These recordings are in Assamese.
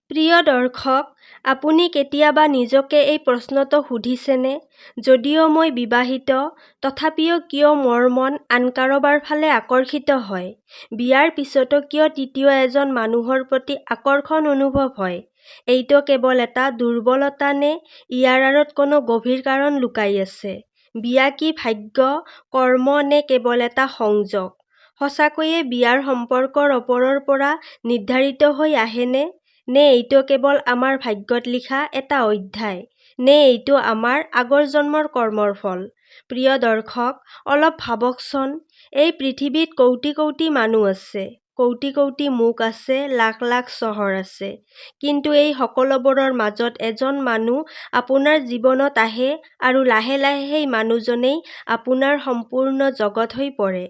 প্ৰিয় দৰ্শক, আপুনি কেতিয়াবা নিজকে এই প্ৰশ্নটো সুধিছেনে? যদিও মই বিবাহিত, তথাপিও কিয় মোৰ মন আন কাৰোবাৰ ফালে আকৰ্ষিত হয়? বিয়াৰ পিছতো কিয় তৃতীয় এজন মানুহৰ প্ৰতি আকৰ্ষণ অনুভৱ হয়? এইটো কেৱল এটা দুৰ্বলতা নে ইয়াৰ আঁৰত কোনো গভীৰ কাৰণ লুকাই আছে? বিয়া কি ভাগ্য, কৰ্ম নে কেৱল এটা সংযোগ? সঁচাকৈয়ে বিয়াৰ সম্পৰ্কৰ ওপৰৰ পৰা নিৰ্ধাৰিত হৈ আহেনে? নে এইটো কেৱল আমাৰ ভাগ্যত লিখা এটা অধ্যায়? নে এইটো আমাৰ আগৰ জন্মৰ কৰ্মৰ ফল? প্ৰিয় দৰ্শক, অলপ ভাবকচোন। এই পৃথিৱীত কোটি কোটি মানুহ আছে, কোটি কোটি মুখ আছে, লাখ লাখ চহৰ আছে। কিন্তু এই সকলোবোৰৰ মাজত এজন মানুহ আপোনাৰ জীৱনত আহে আৰু লাহে লাহে সেই মানুহজনেই আপোনাৰ সম্পূৰ্ণ জগত হৈ পৰে।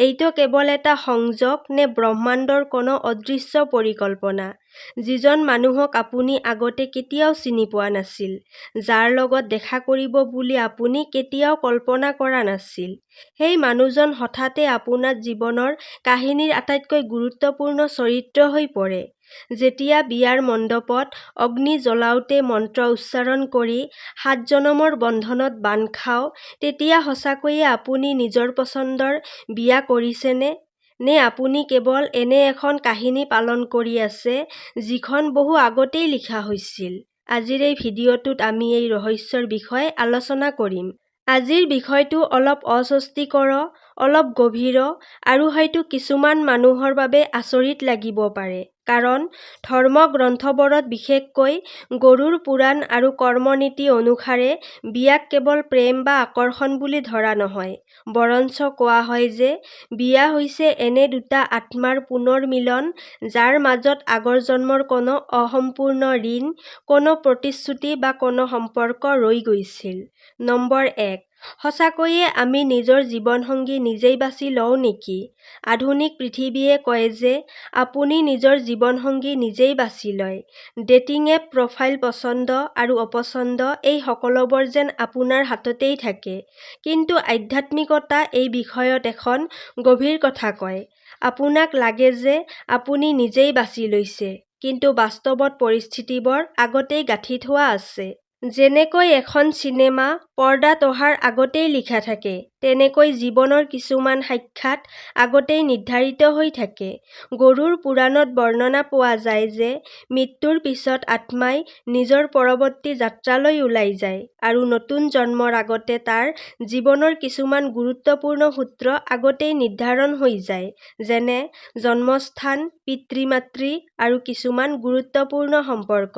এইটো কেৱল এটা সংযোগ নে ব্ৰহ্মাণ্ডৰ কোনো অদৃশ্য পৰিকল্পনা? যিজন মানুহক আপুনি আগতে কেতিয়াও চিনি পোৱা নাছিল, যাৰ লগত দেখা কৰিব বুলি আপুনি কেতিয়াও কল্পনা কৰা নাছিল, সেই মানুহজন হঠাতে আপোনাৰ জীৱনৰ কাহিনীৰ আটাইতকৈ গুৰুত্বপূৰ্ণ চৰিত্ৰ হৈ পৰে। যেতিয়া বিয়াৰ মণ্ডপত অগ্নি জ্বলাওঁতে মন্ত্ৰ উচ্চাৰণ কৰি 7 জনমৰ বন্ধনত বান্ধ খাওঁ, তেতিয়া সঁচাকৈয়ে আপুনি নিজৰ পছন্দৰ বিয়া কৰিছেনে? নে আপুনি কেৱল এনে এখন কাহিনী পালন কৰি আছে যিখন বহু আগতেই লিখা হৈছিল? আজিৰ এই ভিডিঅ'টোত আমি এই ৰহস্যৰ বিষয়ে আলোচনা কৰিম। আজিৰ বিষয়টো অলপ অস্বস্তিকৰ, অলপ গভীৰ আৰু হয়তো কিছুমান মানুহৰ বাবে আচৰিত লাগিব পাৰে। কাৰণ ধৰ্মগ্ৰন্থবোৰত, বিশেষকৈ গৰুড় পুৰাণ আৰু কৰ্মনীতি অনুসাৰে বিয়াক কেৱল প্ৰেম বা আকৰ্ষণ বুলি ধৰা নহয়, বৰঞ্চ কোৱা হয় যে বিয়া হৈছে এনে দুটা আত্মাৰ পুনৰ মিলন যাৰ মাজত আগৰ জন্মৰ কোনো অসম্পূৰ্ণ ঋণ, কোনো প্ৰতিশ্ৰুতি বা কোনো সম্পৰ্ক ৰৈ গৈছিল। নম্বৰ 1, সঁচাকৈয়ে আমি নিজৰ জীৱনসংগী নিজেই বাছি লওঁ নেকি? আধুনিক পৃথিৱীয়ে কয় যে আপুনি নিজৰ জীৱনসংগী নিজেই বাছি লয়। ডেটিং এপ, প্ৰফাইল পছন্দ আৰু অপছন্দ এই সকলোবোৰ যেন আপোনাৰ হাততেই থাকে। কিন্তু আধ্যাত্মিকতা এই বিষয়ত এখন গভীৰ কথা কয়। আপোনাক লাগে যে আপুনি নিজেই বাছি লৈছে, কিন্তু বাস্তৱত পৰিস্থিতিবোৰ আগতেই গাঁঠি থোৱা আছে। যেনেকৈ এখন চিনেমা পৰ্দাত অহাৰ আগতেই লিখা থাকে, তেনেকৈ জীৱনৰ কিছুমান সাক্ষাৎ আগতেই নিৰ্ধাৰিত হৈ থাকে। গৰুড় পুৰাণত বৰ্ণনা পোৱা যায় যে মৃত্যুৰ পিছত আত্মাই নিজৰ পৰৱৰ্তী যাত্ৰালৈ ওলাই যায় আৰু নতুন জন্মৰ আগতে তাৰ জীৱনৰ কিছুমান গুৰুত্বপূৰ্ণ সূত্ৰ আগতেই নিৰ্ধাৰণ হৈ যায়, যেনে জন্মস্থান, পিতৃ-মাতৃ আৰু কিছুমান গুৰুত্বপূৰ্ণ সম্পৰ্ক।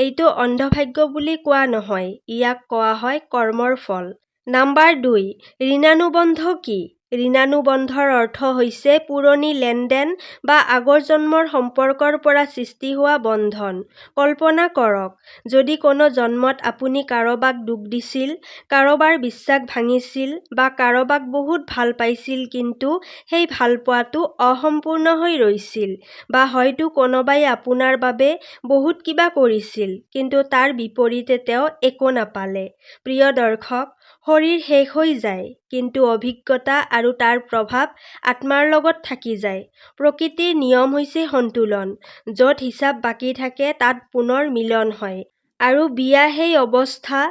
এইটো অন্ধভাগ্য বুলি কোৱা নহয়, ইয়াক কোৱা হয় কৰ্মৰ ফল। নম্বৰ 2, ঋণানুবন্ধ কি? ঋণানুবন্ধৰ অৰ্থ হৈছে পুৰণি লেনদেন বা আগৰ জন্মৰ সম্পৰ্কৰ পৰা সৃষ্টি হোৱা বন্ধন। কল্পনা কৰক, যদি কোনো জন্মত আপুনি কাৰোবাক দুখ দিছিল, কাৰোবাৰ বিশ্বাস ভাঙিছিল বা কাৰোবাক বহুত ভাল পাইছিল কিন্তু সেই ভালপোৱাটো অসম্পূৰ্ণ হৈ ৰৈছিল, বা হয়তো কোনোবাই আপোনাৰ বাবে বহুত কিবা কৰিছিল কিন্তু তাৰ বিপৰীতে তেওঁ একো নাপালে। প্ৰিয় দৰ্শক, শৰীৰ শেষ হৈ যায়, কিন্তু অভিজ্ঞতা আৰু তাৰ প্ৰভাৱ আত্মাৰ লগত থাকি যায়। প্ৰকৃতিৰ নিয়ম হৈছে সন্তুলন। য'ত হিচাপ বাকী থাকে তাত পুনৰ মিলন হয়। আৰু বিয়া সেই অৱস্থা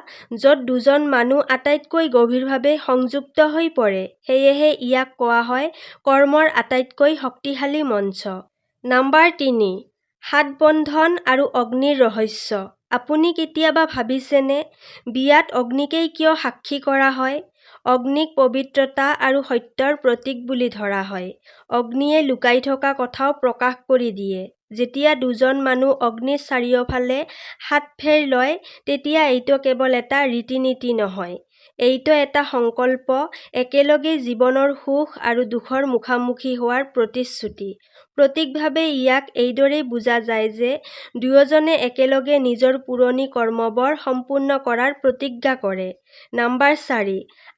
য'ত দুজন মানুহ আটাইতকৈ গভীৰভাৱে সংযুক্ত হৈ পৰে। সেয়েহে ইয়াক কোৱা হয় কৰ্মৰ আটাইতকৈ শক্তিশালী মঞ্চ। নম্বৰ 3, 7 বন্ধন আৰু অগ্নিৰ ৰহস্য। আপুনি কেতিয়াবা ভাবিছেনে, বিয়াত অগ্নিকেই কিয় সাক্ষী কৰা হয়? অগ্নিক পবিত্ৰতা আৰু সত্যৰ প্ৰতীক বুলি ধৰা হয়। অগ্নিয়ে লুকাই থকা কথাও প্ৰকাশ কৰি দিয়ে। যেতিয়া দুজন মানুহ অগ্নিৰ চাৰিওফালে 7 ফেৰ লয়, তেতিয়া এইটো কেৱল এটা ৰীতি-নীতি নহয়, এইটো এটা সংকল্প, একেলগে জীৱনৰ সুখ আৰু দুখৰ মুখামুখি হোৱাৰ প্ৰতিশ্ৰুতি। প্ৰতীকভাৱে ইয়াক এইদৰে বুজা যায় যে দুয়োজনে একেলগে নিজৰ পুৰণি কৰ্মবোৰ সম্পূৰ্ণ কৰাৰ প্ৰতিজ্ঞা কৰে। নম্বৰ 4,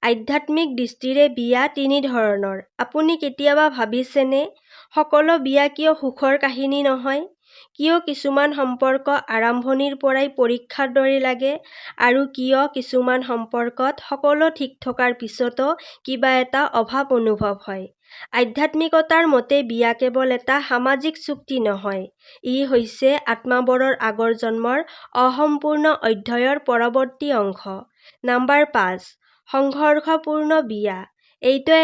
আধ্যাত্মিক দৃষ্টিৰে বিয়া 3 ধৰণৰ। আপুনি কেতিয়াবা ভাবিছেনে, সকলো বিয়া কিয় সুখৰ কাহিনী নহয়? কিয় কিছুমান সম্পৰ্ক আৰম্ভণিৰ পৰাই পৰীক্ষাৰ দৰে লাগে আৰু কিয় কিছুমান সম্পৰ্কত সকলো ঠিক থকাৰ পিছতো কিবা এটা অভাৱ অনুভৱ হয়। আধ্যাত্মিকতাৰ মতে বিয়া কেৱল এটা সামাজিক চুক্তি নহয়, ই হৈছে আত্মাবোৰৰ আগৰ জন্মৰ অসম্পূৰ্ণ অধ্যায়ৰ পৰৱৰ্তী অংশ। নম্বৰ 5, সংঘৰ্ষপূৰ্ণ বিয়া। এইটো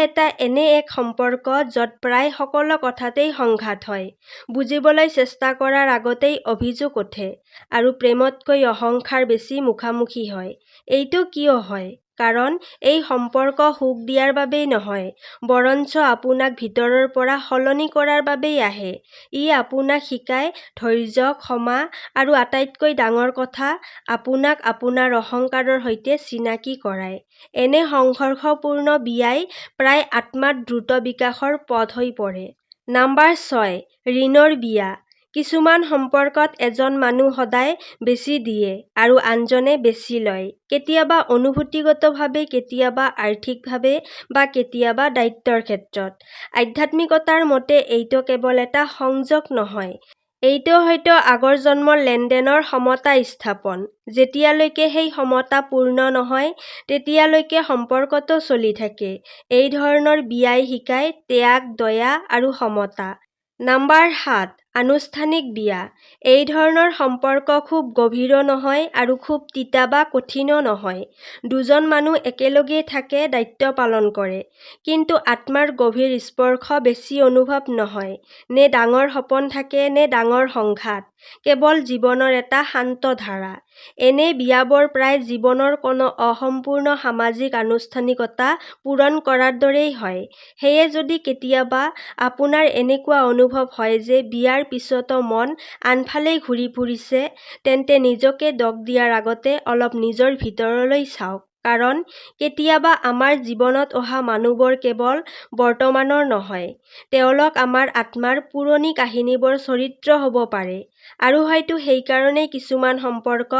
এনে এক সম্পৰ্ক য'ত প্ৰায় সকলো কথাতেই সংঘাত হয়। বুজিবলৈ চেষ্টা কৰাৰ আগতেই অভিযোগ উঠে আৰু প্ৰেমতকৈ অহংকাৰ বেছি মুখামুখি হয়। এইটো কিয় হয়? কাৰণ এই সম্পৰ্ক সুখ দিয়াৰ বাবেই নহয়, বৰঞ্চ আপোনাক ভিতৰৰ পৰা সলনি কৰাৰ বাবেই আহে। ই আপোনাক শিকায় ধৈৰ্য, ক্ষমা আৰু আটাইতকৈ ডাঙৰ কথা, আপোনাক আপোনাৰ অহংকাৰৰ সৈতে চিনাকি কৰায়। এনে সংঘৰ্ষপূৰ্ণ বিয়াই প্ৰায় আত্মাৰ দ্ৰুত বিকাশৰ পথ হৈ পৰে। নম্বৰ 6, ঋণৰ বিয়া। কিছুমান সম্পৰ্কত এজন মানুহ সদায় বেছি দিয়ে আৰু আনজনে বেছি লয়। কেতিয়াবা অনুভূতিগতভাৱে, কেতিয়াবা আৰ্থিকভাৱে বা কেতিয়াবা দায়িত্বৰ ক্ষেত্ৰত। আধ্যাত্মিকতাৰ মতে এইটো কেৱল এটা সংযোগ নহয়, এইটো হয়তো আগৰ জন্মৰ লেনদেনৰ সমতা স্থাপন। যেতিয়ালৈকে সেই সমতা পূৰ্ণ নহয়, তেতিয়ালৈকে সম্পৰ্কটো চলি থাকে। এই ধৰণৰ বিয়াই শিকায় ত্যাগ, দয়া আৰু সমতা। নম্বৰ 7, আনুষ্ঠানিক বিয়া। এই ধৰণৰ সম্পৰ্ক খুব গভীৰো নহয় আৰু খুব তিতা বা কঠিনো নহয়। দুজন মানুহ একেলগে থাকে, দায়িত্ব পালন কৰে। কিন্তু আত্মাৰ গভীৰ স্পৰ্শ বেছি অনুভৱ নহয়। নে ডাঙৰ সপোন থাকে, নে ডাঙৰ সংঘাত। কেৱল জীৱনৰ এটা শান্ত ধাৰা। এনে বিয়াবোৰ প্ৰায় জীৱনৰ কোনো অসম্পূৰ্ণ সামাজিক আনুষ্ঠানিকতা পূৰণ কৰাৰ দৰেই হয়। সেয়ে যদি কেতিয়াবা আপোনাৰ এনেকুৱা অনুভৱ হয় যে বিয়াৰ পিছতো মন আনফালেই ঘূৰি ফুৰিছে, তেন্তে নিজকে দোষ দিয়াৰ আগতে অলপ নিজৰ ভিতৰলৈ চাওক। কাৰণ কেতিয়াবা আমাৰ জীৱনত অহা মানুহবোৰ কেৱল বৰ্তমানৰ নহয়, তেওঁলোক আমাৰ আত্মাৰ পুৰণি কাহিনীবোৰ চৰিত্ৰ হ'ব পাৰে। আৰু হয়তো সেইকাৰণেই কিছুমান সম্পৰ্ক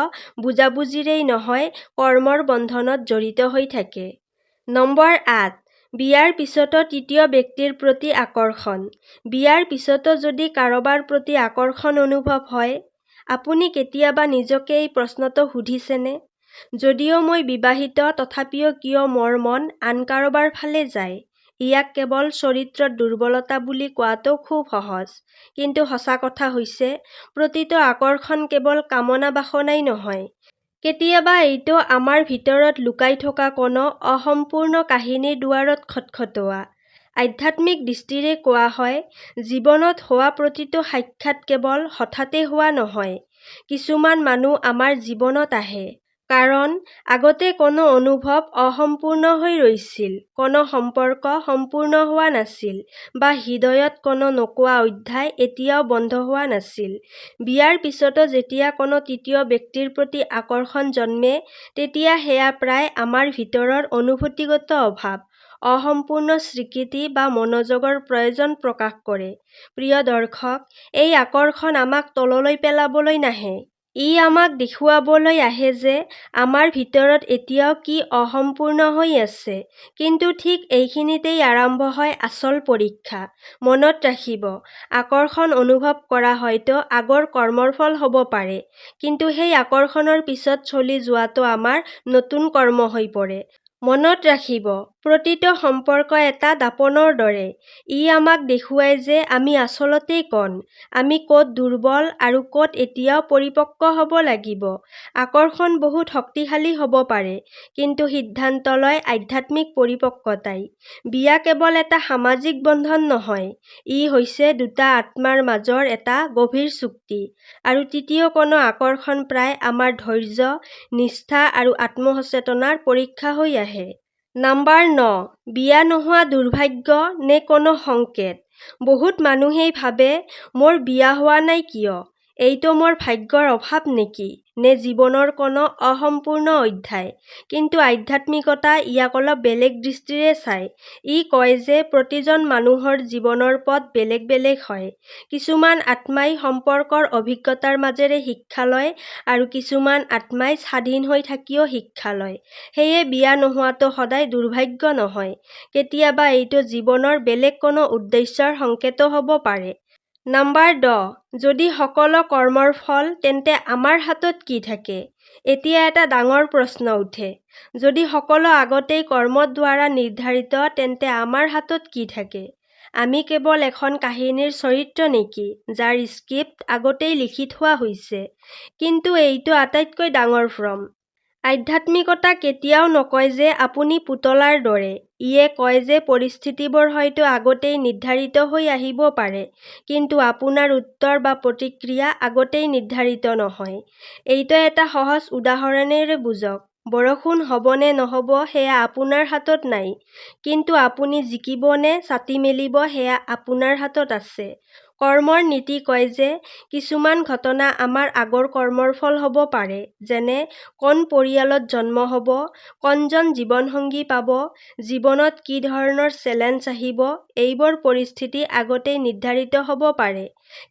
বুজাবুজিৰেই নহয়, কৰ্মৰ বন্ধনত জড়িত হৈ থাকে। নম্বৰ 8, বিয়াৰ পিছতো তৃতীয় ব্যক্তিৰ প্ৰতি আকৰ্ষণ। বিয়াৰ পিছতো যদি কাৰোবাৰ প্ৰতি আকৰ্ষণ অনুভৱ হয়, আপুনি কেতিয়াবা নিজকে এই প্ৰশ্নটো সুধিছেনে? যদিও মই বিবাহিত, তথাপিও কিয় মোৰ মন আন কাৰোবাৰ ফালে যায়? ইয়াক কেৱল চৰিত্ৰৰ দুৰ্বলতা বুলি কোৱাটো খুব সহজ। কিন্তু সঁচা কথা হৈছে, প্ৰতিটো আকৰ্ষণ কেৱল কামনা-বাসনাই নহয়। কেতিয়াবা এইটো আমাৰ ভিতৰত লুকাই থকা কোনো অসম্পূৰ্ণ কাহিনীৰ দুৱাৰত খটখটোৱা। আধ্যাত্মিক দৃষ্টিৰে কোৱা হয়, জীৱনত হোৱা প্ৰতিটো সাক্ষাৎ কেৱল হঠাতে হোৱা নহয়। কিছুমান মানুহ আমাৰ জীৱনত আহে কাৰণ আগতে কোনো অনুভৱ অসম্পূৰ্ণ হৈ ৰৈছিল, কোনো সম্পৰ্ক সম্পূৰ্ণ হোৱা নাছিল, বা হৃদয়ত কোনো নোকোৱা অধ্যায় এতিয়াও বন্ধ হোৱা নাছিল। বিয়াৰ পিছতো যেতিয়া কোনো তৃতীয় ব্যক্তিৰ প্ৰতি আকৰ্ষণ জন্মে, তেতিয়া সেয়া প্ৰায় আমাৰ ভিতৰৰ অনুভূতিগত অভাৱ, অসম্পূৰ্ণ স্বীকৃতি বা মনোযোগৰ প্ৰয়োজন প্ৰকাশ কৰে। প্ৰিয় দৰ্শক, এই আকৰ্ষণ আমাক তললৈ পেলাবলৈ নাহে। ই আমাক দেখুৱাবলৈ আহে যে আমাৰ ভিতৰত এতিয়াও কি অসম্পূৰ্ণ হৈ আছে। কিন্তু ঠিক এইখিনিতেই আৰম্ভ হয় আচল পৰীক্ষা। মনত ৰাখিব, আকৰ্ষণ অনুভৱ কৰা হয়তো আগৰ কৰ্মৰ ফল হ'ব পাৰে, কিন্তু সেই আকৰ্ষণৰ পিছত চলি যোৱাটো আমাৰ নতুন কৰ্ম হৈ পৰে। মনত ৰাখিব, প্ৰতিটো সম্পৰ্ক এটা দাপোনৰ দৰে। ই আমাক দেখুৱায় যে আমি আচলতে কোন, আমি ক'ত দুৰ্বল আৰু ক'ত এতিয়াও পৰিপক্ক হ'ব লাগিব। আকৰ্ষণ বহুত শক্তিশালী হ'ব পাৰে, কিন্তু সিদ্ধান্ত লয় আধ্যাত্মিক পৰিপক্কতাই। বিয়া কেৱল এটা সামাজিক বন্ধন নহয়, ই হৈছে দুটা আত্মাৰ মাজৰ এটা গভীৰ চুক্তি। আৰু তৃতীয় কোনো আকৰ্ষণ প্ৰায় আমাৰ ধৈৰ্য, নিষ্ঠা আৰু আত্মসচেতনাৰ পৰীক্ষা হৈ আহে। নম্বৰ 9, বিয়া নোহোৱা দুৰ্ভাগ্য নে কোনো সংকেত? বহুত মানুহেই ভাবে, মোৰ বিয়া হোৱা নাই কিয়? এইটো মোৰ ভাগ্যৰ অভাৱ নেকি? নে জীৱনৰ কোনো অসম্পূৰ্ণ অধ্যায়? কিন্তু আধ্যাত্মিকতা ইয়াক অলপ বেলেগ দৃষ্টিৰে চায়। ই কয় যে প্ৰতিজন মানুহৰ জীৱনৰ পথ বেলেগ বেলেগ হয়। কিছুমান আত্মাই সম্পৰ্কৰ অভিজ্ঞতাৰ মাজেৰে শিক্ষা লয় আৰু কিছুমান আত্মাই স্বাধীন হৈ থাকিও শিক্ষা লয়। সেয়ে বিয়া নোহোৱাটো সদায় দুৰ্ভাগ্য নহয়। কেতিয়াবা এইটো জীৱনৰ বেলেগ কোনো উদ্দেশ্যৰ সংকেতো হ'ব পাৰে। নম্বৰ 10 যদি সকলো কৰ্মৰ ফল তেন্তে আমাৰ হাতত কি থাকে? এতিয়া এটা ডাঙৰ প্ৰশ্ন উঠে। যদি সকলো আগতেই কৰ্মৰ দ্বাৰা নিৰ্ধাৰিত তেন্তে আমাৰ হাতত কি থাকে? আমি কেৱল এখন কাহিনীৰ চৰিত্ৰ নেকি যাৰ স্ক্ৰিপ্ট আগতেই লিখি থোৱা হৈছে? কিন্তু এইটো আটাইতকৈ ডাঙৰ ভ্ৰম। আধ্যাত্মিকতা কেতিয়াও নকয় যে আপুনি পুতলাৰ দৰে। ইয়ে কয় যে পৰিস্থিতিবোৰ হয়তো আগতেই নিৰ্ধাৰিত হৈ আহিব পাৰে, কিন্তু আপোনাৰ উত্তৰ বা প্ৰতিক্ৰিয়া আগতেই নিৰ্ধাৰিত নহয়। এইটো এটা সহজ উদাহৰণেৰে বুজক। বৰষুণ হ'ব নে নহ'ব সেয়া আপোনাৰ হাতত নাই, কিন্তু আপুনি জিকিব নে ছাতি মেলিব সেয়া আপোনাৰ হাতত আছে। কৰ্মৰ নীতি কয় যে কিছুমান ঘটনা আমাৰ আগৰ কৰ্মৰ ফল হ'ব পাৰে, যেনে কোন পৰিয়ালত জন্ম হ'ব, কোনজন জীৱনসংগী পাব, জীৱনত কি ধৰণৰ চেলেঞ্জ আহিব, এইবোৰ পৰিস্থিতি আগতেই নিৰ্ধাৰিত হ'ব পাৰে।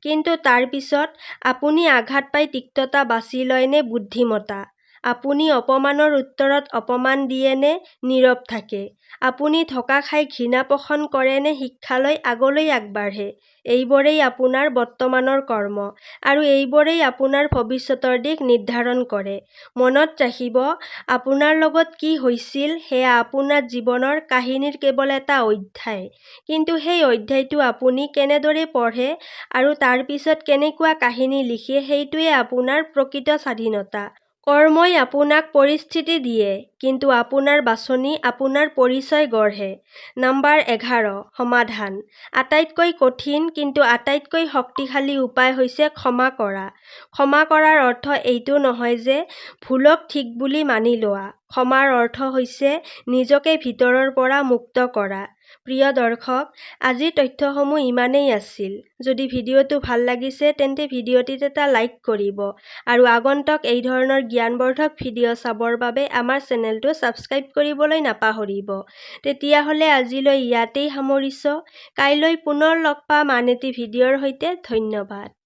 কিন্তু তাৰ পিছত আপুনি আঘাত পাই তিক্ততা বাছি লয় নে বুদ্ধিমত্তা? আপুনি অপমানৰ উত্তৰত অপমান দিয়ে নে নীৰৱ থাকে? আপুনি ধোকা খাই ঘৃণা পোষণ কৰে নে শিক্ষা লৈ আগলৈ আগবাঢ়ে? এইবোৰেই আপোনাৰ বৰ্তমানৰ কৰ্ম, আৰু এইবোৰেই আপোনাৰ ভৱিষ্যতৰ দিশ নিৰ্ধাৰণ কৰে। মনত ৰাখিব, আপোনাৰ লগত কি হৈছিল সেয়া আপোনাৰ জীৱনৰ কাহিনীৰ কেৱল এটা অধ্যায়। কিন্তু সেই অধ্যায়টো আপুনি কেনেদৰে পঢ়ে আৰু তাৰ পিছত কেনেকুৱা কাহিনী লিখে সেইটোৱেই আপোনাৰ প্ৰকৃত স্বাধীনতা। কৰ্মই আপোনাক পৰিস্থিতি দিয়ে, কিন্তু আপোনাৰ বাছনি আপোনাৰ পৰিচয় গঢ়ে। নম্বৰ 11 সমাধান। আটাইতকৈ কঠিন কিন্তু আটাইতকৈ শক্তিশালী উপায় হৈছে ক্ষমা কৰা। ক্ষমা কৰাৰ অৰ্থ এইটো নহয় যে ভুলক ঠিক বুলি মানি লোৱা। ক্ষমাৰ অৰ্থ হৈছে নিজকে ভিতৰৰ পৰা মুক্ত কৰা। প্ৰিয় দৰ্শক, আজিৰ তথ্যসমূহ ইমানেই আছিল। যদি ভিডিঅ'টো ভাল লাগিছে তেন্তে ভিডিঅ'টিত এটা লাইক কৰিব আৰু আগন্তুক এই ধৰণৰ জ্ঞানবৰ্ধক ভিডিঅ' চাবৰ বাবে আমাৰ চেনেলটো ছাবস্ক্ৰাইব কৰিবলৈ নাপাহৰিব। তেতিয়াহ'লে আজিলৈ ইয়াতেই সামৰিছোঁ। কাইলৈ পুনৰ লগ পাম আন এটি ভিডিঅ'ৰ সৈতে। ধন্যবাদ।